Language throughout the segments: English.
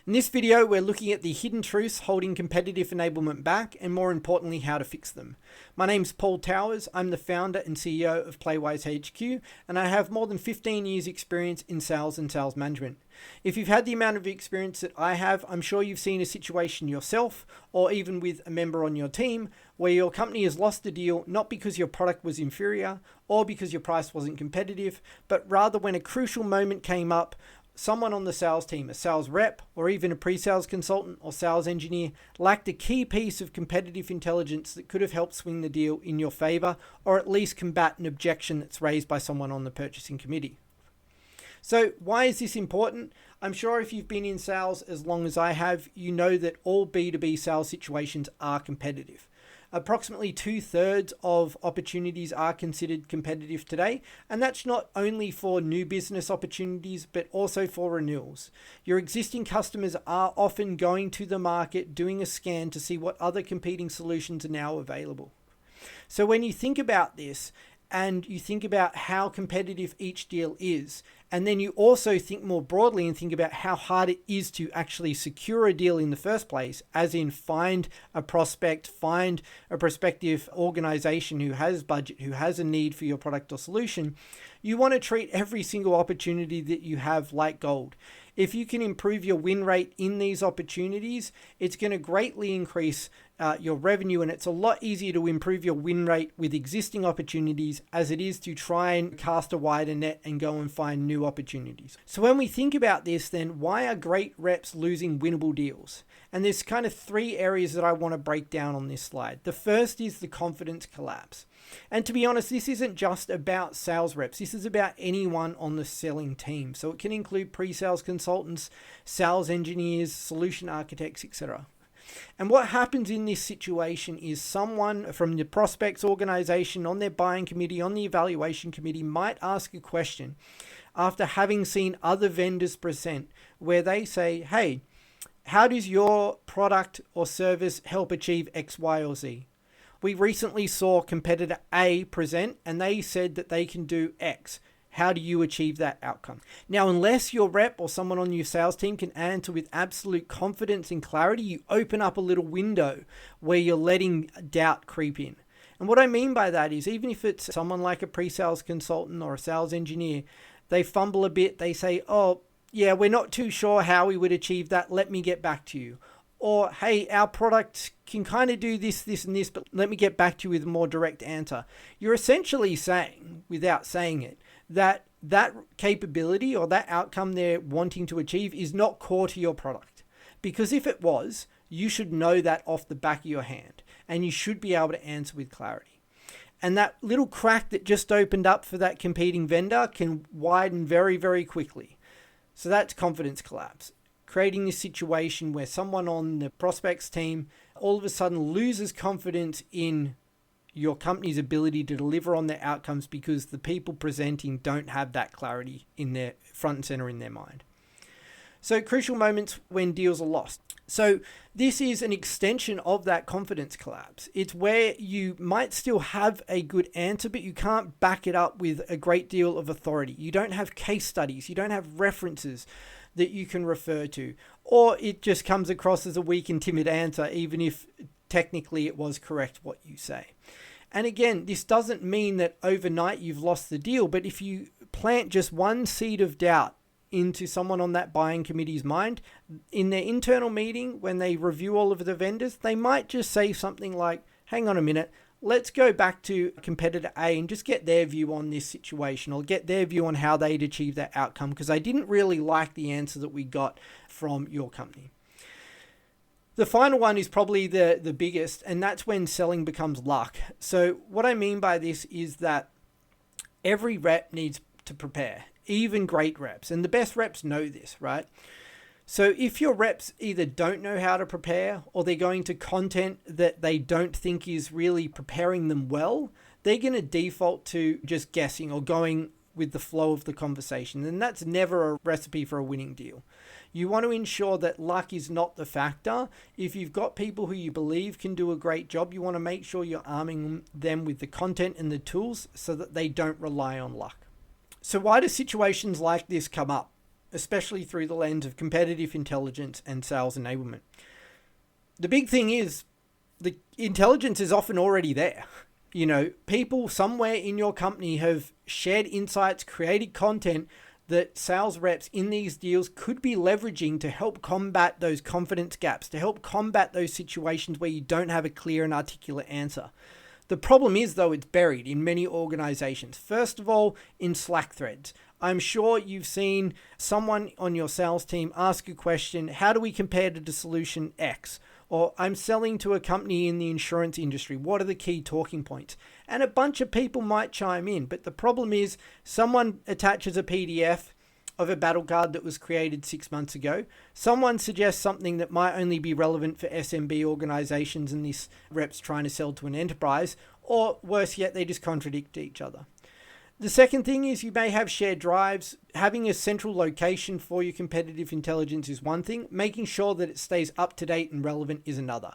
In this video, we're looking at the hidden truths holding competitive enablement back, and more importantly, how to fix them. My name's Paul Towers. I'm the founder and CEO of Playwise HQ, and I have more than 15 years experience in sales and sales management. If you've had the amount of experience that I have, I'm sure you've seen a situation yourself, or even with a member on your team, where your company has lost a deal not because your product was inferior or because your price wasn't competitive, but rather when a crucial moment came up, someone on the sales team, a sales rep, or even a pre-sales consultant or sales engineer, lacked a key piece of competitive intelligence that could have helped swing the deal in your favor, or at least combat an objection that's raised by someone on the purchasing committee. So why is this important? I'm sure if you've been in sales as long as I have, you know that all B2B sales situations are competitive. Approximately 2/3 of opportunities are considered competitive today, and that's not only for new business opportunities, but also for renewals. Your existing customers are often going to the market, doing a scan to see what other competing solutions are now available. So when you think about this, and you think about how competitive each deal is, and then you also think more broadly and think about how hard it is to actually secure a deal in the first place, as in find a prospect, find a prospective organization who has budget, who has a need for your product or solution, you want to treat every single opportunity that you have like gold. If you can improve your win rate in these opportunities, it's going to greatly increase your revenue, and it's a lot easier to improve your win rate with existing opportunities as it is to try and cast a wider net and go and find new opportunities. So when we think about this, then why are great reps losing winnable deals? And there's kind of three areas that I want to break down on this slide. The first is the confidence collapse. And to be honest, this isn't just about sales reps. This is about anyone on the selling team. So it can include pre-sales consultants, sales engineers, solution architects, etc. And what happens in this situation is someone from the prospects organization on their buying committee, on the evaluation committee, might ask a question after having seen other vendors present where they say, hey, how does your product or service help achieve X, Y, or Z? We recently saw competitor A present and they said that they can do X. How do you achieve that outcome? Now, unless your rep or someone on your sales team can answer with absolute confidence and clarity, you open up a little window where you're letting doubt creep in. And what I mean by that is, even if it's someone like a pre-sales consultant or a sales engineer, they fumble a bit, they say, oh, yeah, we're not too sure how we would achieve that. Let me get back to you. Or, hey, our product can kind of do this, this, and this, but let me get back to you with a more direct answer. You're essentially saying, without saying it, that capability or that outcome they're wanting to achieve is not core to your product. Because if it was, you should know that off the back of your hand, and you should be able to answer with clarity. And that little crack that just opened up for that competing vendor can widen very, very quickly. So that's confidence collapse. Creating this situation where someone on the prospects team all of a sudden loses confidence in your company's ability to deliver on their outcomes because the people presenting don't have that clarity in their front and center in their mind. So crucial moments when deals are lost. So this is an extension of that confidence collapse. It's where you might still have a good answer, but you can't back it up with a great deal of authority. You don't have case studies. You don't have references that you can refer to, or it just comes across as a weak and timid answer, even if technically it was correct what you say. And again, this doesn't mean that overnight you've lost the deal, but if you plant just one seed of doubt into someone on that buying committee's mind, in their internal meeting, when they review all of the vendors, they might just say something like, hang on a minute, let's go back to competitor A and just get their view on this situation, or get their view on how they'd achieve that outcome, because I didn't really like the answer that we got from your company. The final one is probably the biggest, and that's when selling becomes luck. So what I mean by this is that every rep needs to prepare, even great reps, and the best reps know this, right? So if your reps either don't know how to prepare, or they're going to content that they don't think is really preparing them well, they're going to default to just guessing or going with the flow of the conversation. And that's never a recipe for a winning deal. You want to ensure that luck is not the factor. If you've got people who you believe can do a great job, you want to make sure you're arming them with the content and the tools so that they don't rely on luck. So why do situations like this come up? especially through the lens of competitive intelligence and sales enablement. The big thing is the intelligence is often already there. People somewhere in your company have shared insights, created content that sales reps in these deals could be leveraging to help combat those confidence gaps, to help combat those situations where you don't have a clear and articulate answer. The problem is, though, it's buried in many organizations. First of all, in Slack threads. I'm sure you've seen someone on your sales team ask a question, how do we compare to the solution X? Or I'm selling to a company in the insurance industry. What are the key talking points? And a bunch of people might chime in. But the problem is someone attaches a PDF of a battle card that was created 6 months ago. Someone suggests something that might only be relevant for SMB organizations and this rep's trying to sell to an enterprise. Or worse yet, they just contradict each other. The second thing is you may have shared drives. Having a central location for your competitive intelligence is one thing. Making sure that it stays up to date and relevant is another.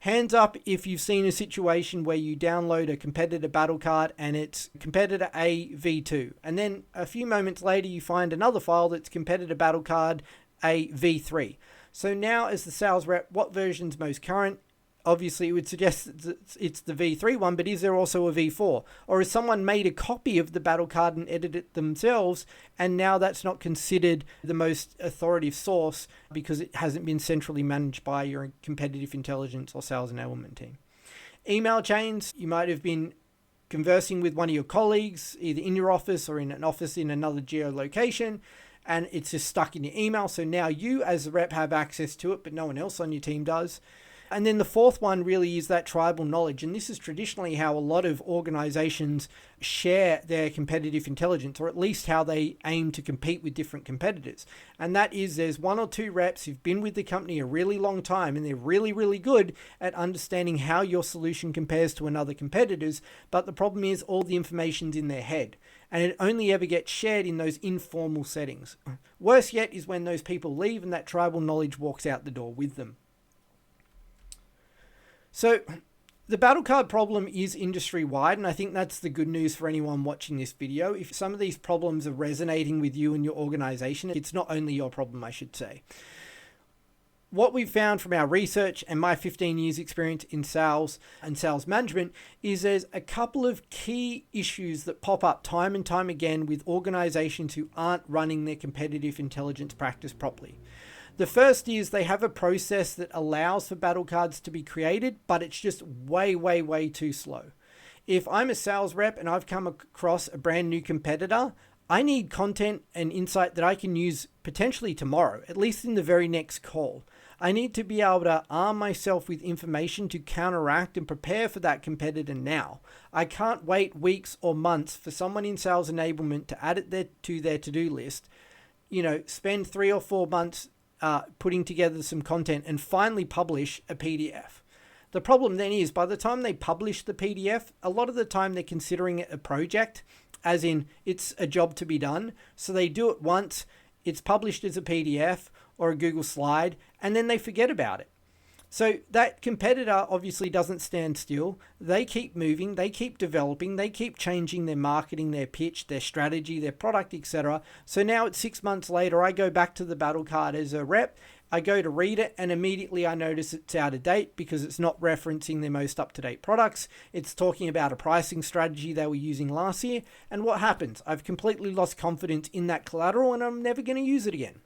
Hands up if you've seen a situation where you download a competitor battle card and it's competitor A V2. And then a few moments later you find another file that's competitor battle card A V3. So now as the sales rep, what version's most current? Obviously, it would suggest that it's the V3 one, but is there also a V4? Or has someone made a copy of the battle card and edited it themselves, and now that's not considered the most authoritative source because it hasn't been centrally managed by your competitive intelligence or sales enablement team? Email chains, you might have been conversing with one of your colleagues, either in your office or in an office in another geolocation, and it's just stuck in your email. So now you as a rep have access to it, but no one else on your team does. And then the fourth one really is that tribal knowledge. And this is traditionally how a lot of organizations share their competitive intelligence, or at least how they aim to compete with different competitors. And that is there's one or two reps who've been with the company a really long time and they're really, really good at understanding how your solution compares to another competitor's. But the problem is all the information's in their head. And it only ever gets shared in those informal settings. Worse yet is when those people leave and that tribal knowledge walks out the door with them. So the battle card problem is industry-wide, and I think that's the good news for anyone watching this video. If some of these problems are resonating with you and your organization, it's not only your problem, I should say. What we've found from our research and my 15 years experience in sales and sales management is there's a couple of key issues that pop up time and time again with organizations who aren't running their competitive intelligence practice properly. The first is they have a process that allows for battle cards to be created, but it's just way, way, way too slow. If I'm a sales rep and I've come across a brand new competitor, I need content and insight that I can use potentially tomorrow, at least in the very next call. I need to be able to arm myself with information to counteract and prepare for that competitor now. I can't wait weeks or months for someone in sales enablement to add it to their to-do list, spend 3 or 4 months putting together some content and finally publish a PDF. The problem then is by the time they publish the PDF, a lot of the time they're considering it a project, as in it's a job to be done. So they do it once, it's published as a PDF or a Google slide, and then they forget about it. So that competitor obviously doesn't stand still. They keep moving, they keep developing, they keep changing their marketing, their pitch, their strategy, their product, etc. So now it's 6 months later, I go back to the battle card as a rep, I go to read it, and immediately I notice it's out of date because it's not referencing their most up-to-date products. It's talking about a pricing strategy they were using last year. And what happens? I've completely lost confidence in that collateral and I'm never going to use it again.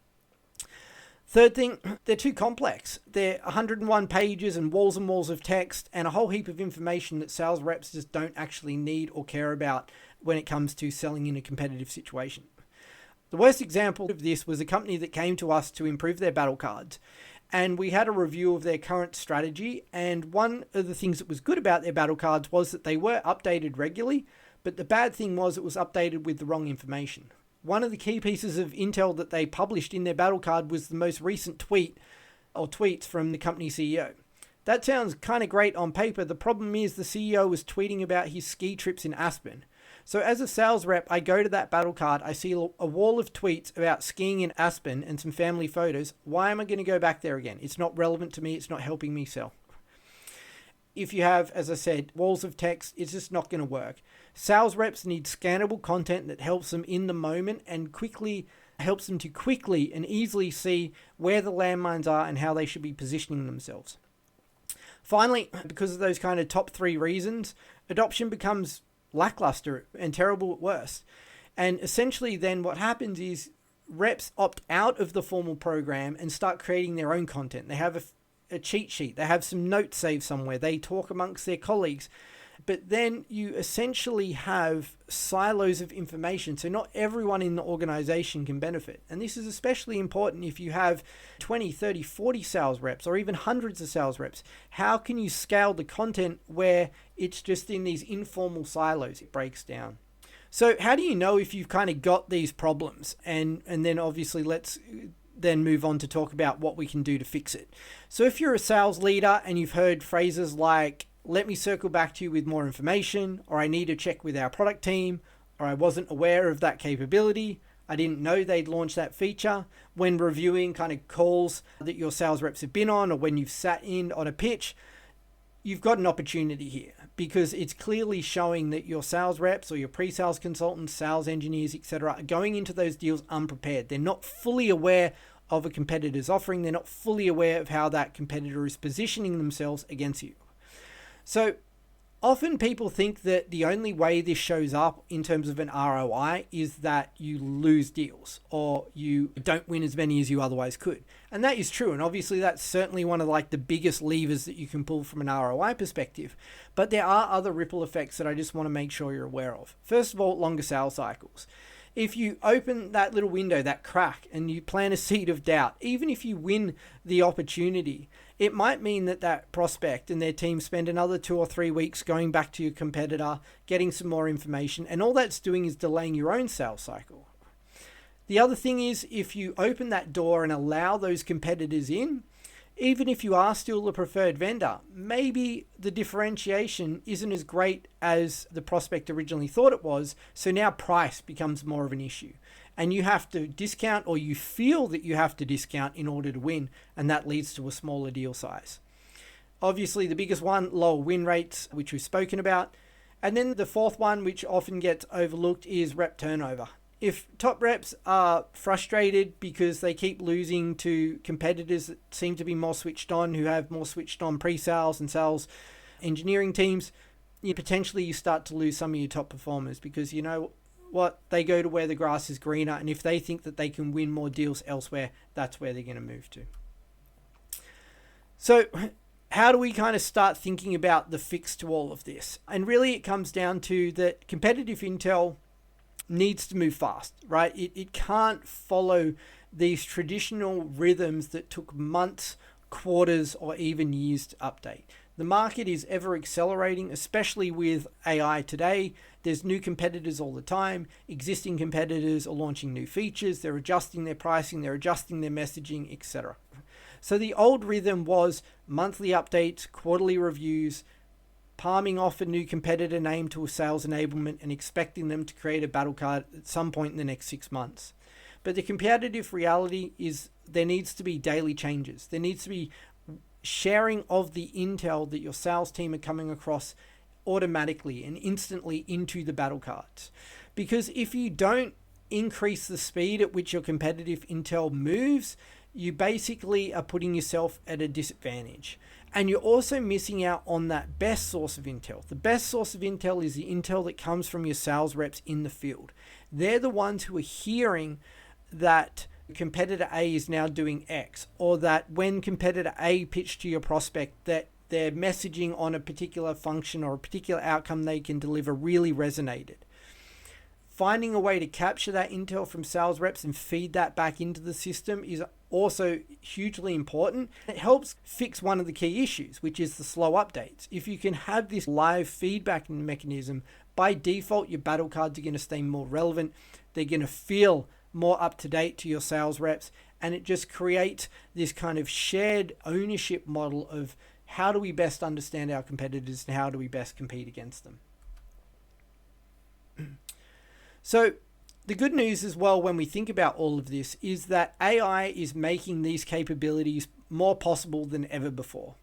Third thing, they're too complex. They're 101 pages and walls of text and a whole heap of information that sales reps just don't actually need or care about when it comes to selling in a competitive situation. The worst example of this was a company that came to us to improve their battle cards. And we had a review of their current strategy. And one of the things that was good about their battle cards was that they were updated regularly. But the bad thing was it was updated with the wrong information. One of the key pieces of intel that they published in their battle card was the most recent tweet or tweets from the company CEO. That sounds kind of great on paper. The problem is the CEO was tweeting about his ski trips in Aspen. So as a sales rep, I go to that battle card, I see a wall of tweets about skiing in Aspen and some family photos. Why am I going to go back there again? It's not relevant to me. It's not helping me sell. If you have, as I said, walls of text, it's just not going to work. Sales reps need scannable content that helps them in the moment and quickly helps them to quickly and easily see where the landmines are and how they should be positioning themselves. Finally, because of those kind of top 3 reasons, adoption becomes lackluster and terrible at worst. And essentially then what happens is reps opt out of the formal program and start creating their own content. They have a cheat sheet. They have some notes saved somewhere. They talk amongst their colleagues. But then you essentially have silos of information. So not everyone in the organization can benefit. And this is especially important if you have 20, 30, 40 sales reps or even hundreds of sales reps. How can you scale the content where it's just in these informal silos? It breaks down. So how do you know if you've kind of got these problems? And then obviously let's then move on to talk about what we can do to fix it. So if you're a sales leader and you've heard phrases like, let me circle back to you with more information, or I need to check with our product team, or I wasn't aware of that capability, I didn't know they'd launched that feature, when reviewing kind of calls that your sales reps have been on, or when you've sat in on a pitch, you've got an opportunity here because it's clearly showing that your sales reps or your pre-sales consultants, sales engineers, etc., are going into those deals unprepared. They're not fully aware of a competitor's offering. They're not fully aware of how that competitor is positioning themselves against you. So often people think that the only way this shows up in terms of an ROI is that you lose deals or you don't win as many as you otherwise could. And that is true. And obviously that's certainly one of the biggest levers that you can pull from an ROI perspective. But there are other ripple effects that I just want to make sure you're aware of. First of all, longer sales cycles. If you open that little window, that crack, and you plant a seed of doubt, even if you win the opportunity, it might mean that that prospect and their team spend another 2 or 3 weeks going back to your competitor, getting some more information, and all that's doing is delaying your own sales cycle. The other thing is, if you open that door and allow those competitors in, even if you are still the preferred vendor, maybe the differentiation isn't as great as the prospect originally thought it was. So now price becomes more of an issue and you have to discount, or you feel that you have to discount in order to win. And that leads to a smaller deal size. Obviously the biggest one, lower win rates, which we've spoken about. And then the fourth one, which often gets overlooked, is rep turnover. If top reps are frustrated because they keep losing to competitors that seem to be more switched on, who have more switched on pre-sales and sales engineering teams, potentially you start to lose some of your top performers because you know what, they go to where the grass is greener, and if they think that they can win more deals elsewhere, that's where they're going to move to. So how do we kind of start thinking about the fix to all of this? And really it comes down to that competitive intel needs to move fast, right? It can't follow these traditional rhythms that took months, quarters, or even years to update. The market is ever accelerating, especially with AI today. There's new competitors all the time. Existing competitors are launching new features. They're adjusting their pricing. They're adjusting their messaging, etc. So the old rhythm was monthly updates, quarterly reviews, palming off a new competitor name to a sales enablement and expecting them to create a battle card at some point in the next 6 months. But the competitive reality is there needs to be daily changes. There needs to be sharing of the intel that your sales team are coming across automatically and instantly into the battle cards. Because if you don't increase the speed at which your competitive intel moves, you basically are putting yourself at a disadvantage. And you're also missing out on that best source of intel. The best source of intel is the intel that comes from your sales reps in the field. They're the ones who are hearing that competitor A is now doing X, or that when competitor A pitched to your prospect that their messaging on a particular function or a particular outcome they can deliver really resonated. Finding a way to capture that intel from sales reps and feed that back into the system is also hugely important. It helps fix one of the key issues, which is the slow updates. If you can have this live feedback mechanism, by default, your battle cards are going to stay more relevant. They're going to feel more up to date to your sales reps. And it just creates this kind of shared ownership model of how do we best understand our competitors and how do we best compete against them. So the good news as well when we think about all of this is that AI is making these capabilities more possible than ever before.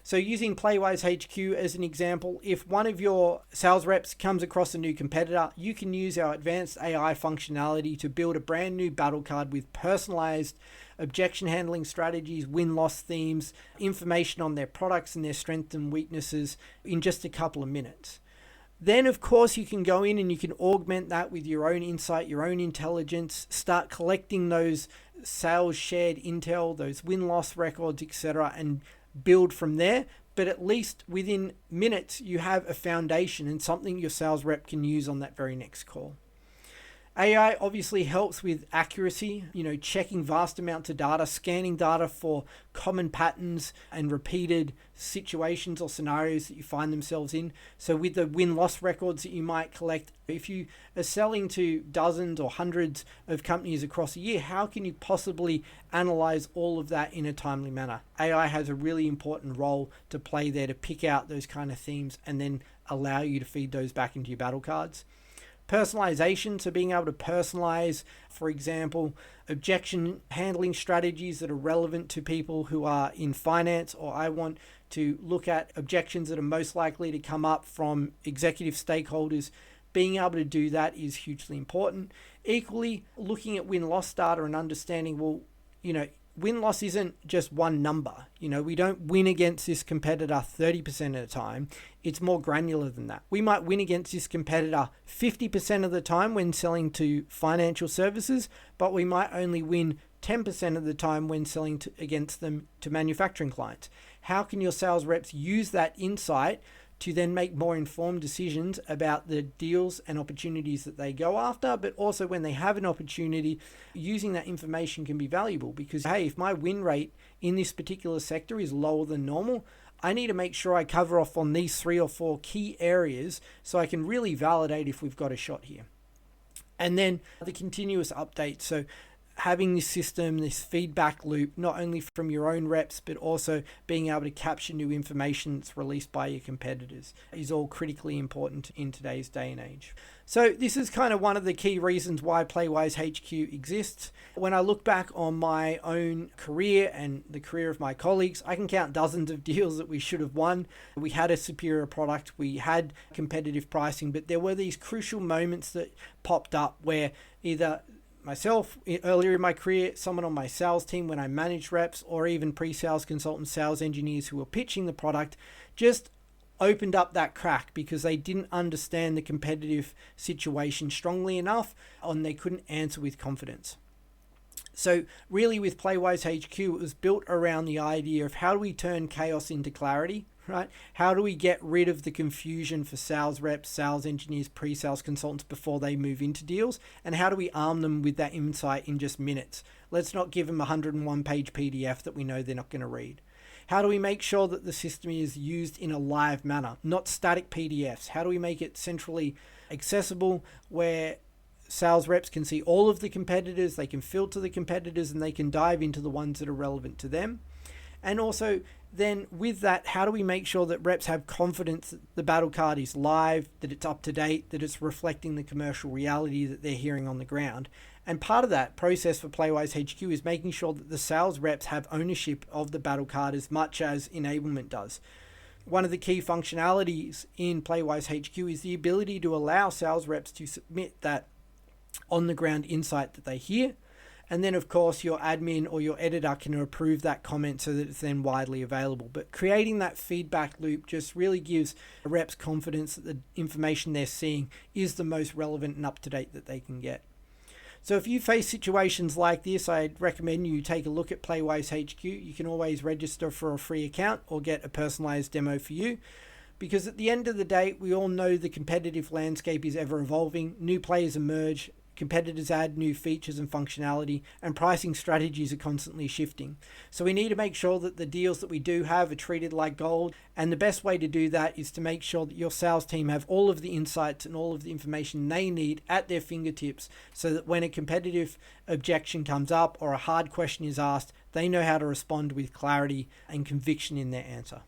So using Playwise HQ as an example, if one of your sales reps comes across a new competitor, you can use our advanced AI functionality to build a brand new battle card with personalized objection handling strategies, win-loss themes, information on their products and their strengths and weaknesses in just a couple of minutes. Then, of course, you can go in and you can augment that with your own insight, your own intelligence, start collecting those sales shared intel, those win-loss records, etc., and build from there. But at least within minutes, you have a foundation and something your sales rep can use on that very next call. AI obviously helps with accuracy, checking vast amounts of data, scanning data for common patterns and repeated situations or scenarios that you find themselves in. So with the win-loss records that you might collect, if you are selling to dozens or hundreds of companies across a year, how can you possibly analyze all of that in a timely manner? AI has a really important role to play there to pick out those kind of themes and then allow you to feed those back into your battle cards. Personalization, so being able to personalize, for example, objection handling strategies that are relevant to people who are in finance, or I want to look at objections that are most likely to come up from executive stakeholders. Being able to do that is hugely important. Equally, looking at win-loss data and understanding, win-loss isn't just one number. We don't win against this competitor 30% of the time. It's more granular than that. We might win against this competitor 50% of the time when selling to financial services, but we might only win 10% of the time when selling against them to manufacturing clients. How can your sales reps use that insight to then make more informed decisions about the deals and opportunities that they go after, but also when they have an opportunity, using that information can be valuable because, hey, if my win rate in this particular sector is lower than normal, I need to make sure I cover off on these 3 or 4 key areas so I can really validate if we've got a shot here. And then the continuous update. So having this system, this feedback loop, not only from your own reps, but also being able to capture new information that's released by your competitors is all critically important in today's day and age. So this is kind of one of the key reasons why Playwise HQ exists. When I look back on my own career and the career of my colleagues, I can count dozens of deals that we should have won. We had a superior product, we had competitive pricing, but there were these crucial moments that popped up where either myself earlier in my career, someone on my sales team when I managed reps, or even pre-sales consultants, sales engineers who were pitching the product, just opened up that crack because they didn't understand the competitive situation strongly enough and they couldn't answer with confidence. So really with Playwise HQ, it was built around the idea of how do we turn chaos into clarity, right? How do we get rid of the confusion for sales reps, sales engineers, pre-sales consultants before they move into deals? And how do we arm them with that insight in just minutes? Let's not give them a 101-page PDF that we know they're not going to read. How do we make sure that the system is used in a live manner, not static PDFs? How do we make it centrally accessible where sales reps can see all of the competitors, they can filter the competitors, and they can dive into the ones that are relevant to them? And also then with that, how do we make sure that reps have confidence that the battle card is live, that it's up to date, that it's reflecting the commercial reality that they're hearing on the ground? And part of that process for Playwise HQ is making sure that the sales reps have ownership of the battle card as much as Enablement does. One of the key functionalities in Playwise HQ is the ability to allow sales reps to submit that on-the-ground insight that they hear. And then, of course, your admin or your editor can approve that comment so that it's then widely available. But creating that feedback loop just really gives reps confidence that the information they're seeing is the most relevant and up-to-date that they can get. So if you face situations like this, I'd recommend you take a look at Playwise HQ. You can always register for a free account or get a personalized demo for you. Because at the end of the day, we all know the competitive landscape is ever evolving. New players emerge. Competitors add new features and functionality, and pricing strategies are constantly shifting. So we need to make sure that the deals that we do have are treated like gold. And the best way to do that is to make sure that your sales team have all of the insights and all of the information they need at their fingertips so that when a competitive objection comes up or a hard question is asked, they know how to respond with clarity and conviction in their answer.